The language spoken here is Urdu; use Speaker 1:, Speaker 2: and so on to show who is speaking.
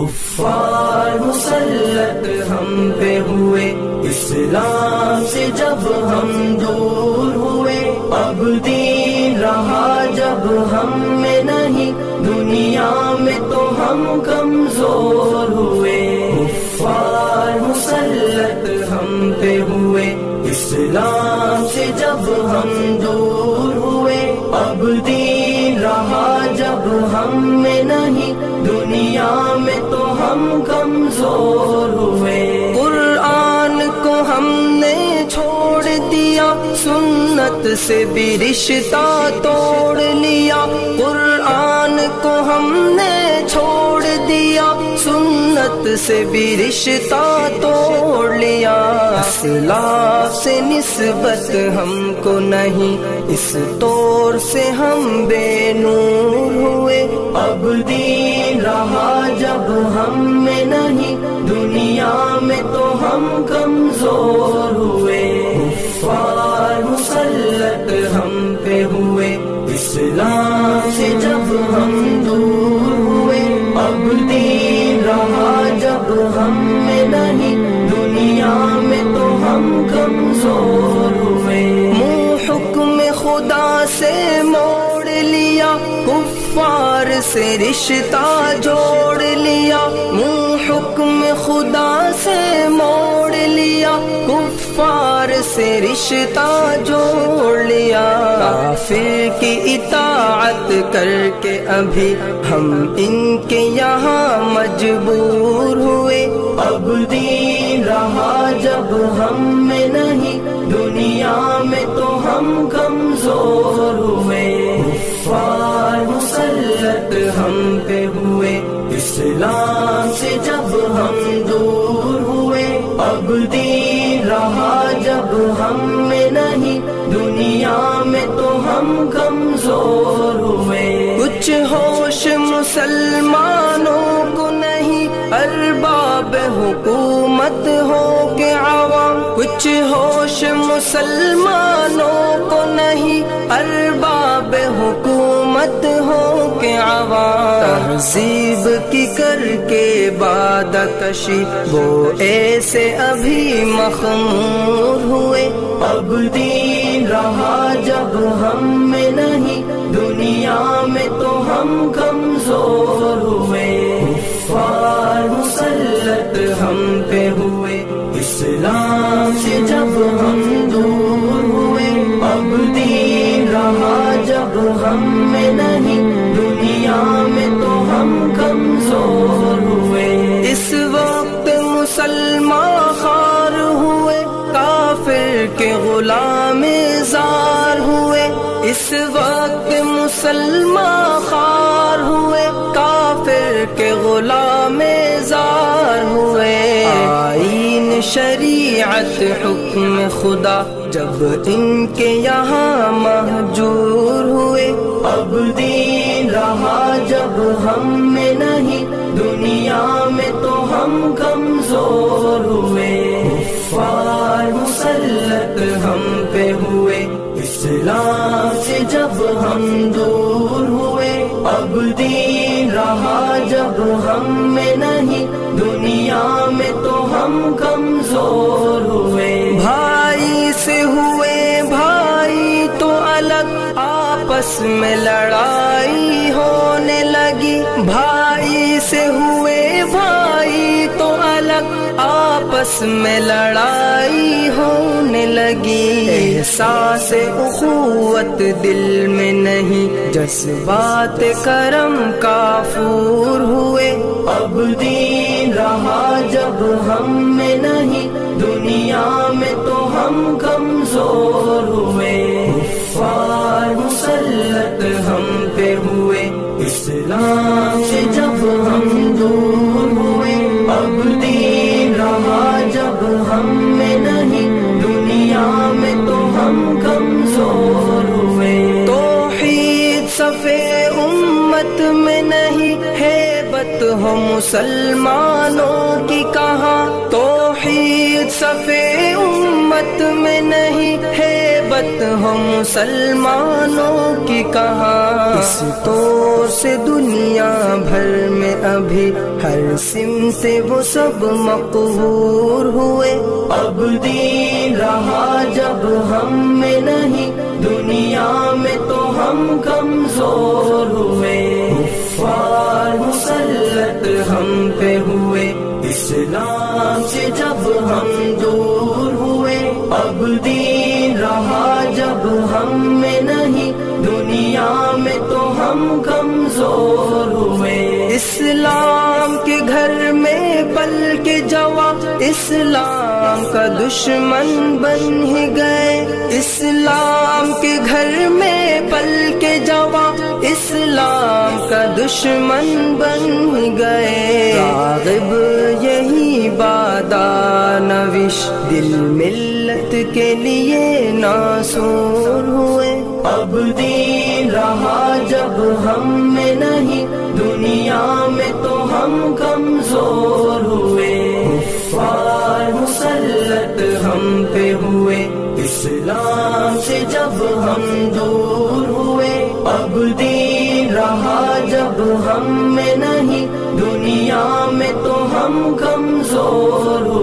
Speaker 1: کفار مسلط ہم پہ ہوئے، اسلام سے جب ہم دور ہوئے، اب دین رہا جب ہم میں نہیں، دنیا میں تو ہم کمزور ہوئے۔ کفار مسلط ہم پہ ہوئے، اسلام سے جب ہم دور ہوئے، اب دین رہا جب ہم میں نہیں، دنیا میں تو ہم کمزور ہوئے۔ قرآن کو ہم نے چھوڑ دیا، سنت سے بھی رشتہ توڑ لیا۔ قرآن کو ہم نے چھوڑ دیا، سنت سے بھی رشتہ توڑ لیا۔ اسلاف سے نسبت ہم کو نہیں، اس طور سے ہم بے نور ہوئے، اب دین رہا جب ہم میں نہیں، دنیا میں تو ہم کمزور ہوئے۔ کفار مسلط ہم پہ ہوئے، اسلام سے جب ہم دور ہوئے، اب دین رہا جب ہم میں نہیں، دنیا میں تو ہم کمزور ہوئے۔ منہ حکم خدا سے موڑ لیا، کفار سے رشتہ جوڑ لیا۔ منہ حکم خدا سے موڑ لیا، کفار سے رشتہ جوڑ لیا۔ کافر کی اطاعت کر کے ابھی ہم ان کے یہاں مجبور ہوئے، اب دین رہا جب ہم میں نہیں، دنیا میں تو ہم کمزور ہوئے۔ کفار مسلط ہم پہ ہوئے، اسلام سے جب ہم دور ہوئے، اب دین رہا جب ہم میں نہیں، دنیا میں تو ہم کمزور ہوئے۔ کچھ ہوش مسلمانوں کو نہیں، ارباب حکومت ہو کے عوام۔ کچھ ہوش مسلمانوں کو نہیں، ارباب حکومت ہو کے عوام۔ تہذیب کی کر کے بادہ کشی، وہ ایسے ابھی مخمور ہوئے، اب دین رہا جب ہم میں نہیں، دنیا میں تو ہم کمزور ہوئے۔ کفار مسلط ہم پہ ہوئے، اسلام سے جب ہم دور ہوئے، اب دین رہا جب ہم میں نہیں، دنیا میں تو ہم کمزور ہوئے۔ اس وقت مسلمان خوار ہوئے، کافر کے غلام زار ہوئے۔ اس وقت مسلمان خوار ہوئے، کافر کے غلام زار ہوئے۔ آئین شریعت حکم خدا جب ان کے یہاں مہجور ہوئے، اب دین رہا جب ہم میں نہیں، دنیا میں تو ہم کمزور ہوئے۔ کفار مسلط ہم پہ ہوئے، اسلام سے جب ہم دور ہوئے، اب دین رہا جب ہم میں نہیں، دنیا میں تو ہم کمزور ہوئے۔ بھائی سے ہوئے بھائی تو الگ، آپس میں لڑائی ہونے لگی۔ بھائی سے ہوئے بھائی تو الگ، آپس میں لڑائی ہونے لگی۔ احساس اخوت دل میں نہیں، جذبات کرم کافور ہوئے، اب دین رہا جب ہم میں نہیں، دنیا میں تو ہم کمزور ہوئے۔ کفار مسلط ہم پہ ہوئے، اسلام سے جب ہم دور ہوئے، اب دین رہا جب ہم میں نہیں، دنیا میں تو ہم کمزور ہوئے۔ توحید صفے امت میں نہیں، ہیبت ہو مسلمانوں کی کہاں۔ توحید صفے امت میں نہیں، ہیبت غیبت ہو مسلمانوں کی کہاں، اس طور سے دنیا بھر میں ابھی ہر سمت وہ سب مقہور ہوئے۔ اب دین رہا جب ہم میں نہیں، دنیا میں تو ہم کمزور ہوئے۔ کفار مسلط ہم پہ ہوئے، اسلام سے جب ہم دور ہوئے۔ اب دین رہا جب ہم میں نہیں، دنیا میں تو ہم کمزور ہوئے۔ اسلام کے گھر میں پل کے جوان اسلام کا دشمن بن ہی گئے۔ اسلام کے گھر میں پل کے جوان اسلام کا دشمن بن ہی گئے۔ راغب یہی بادانوش دل ملت کے لیے ناصور ہوئے۔ اب دین رہا جب ہم میں نہیں، دنیا میں تو ہم کمزور ہوئے۔ کفار مسلط ہم پہ ہوئے، اسلام سے جب ہم دور ہوئے۔ اب دین رہا جب ہم میں نہیں، دنیا میں تو ہم کمزور ہوئے۔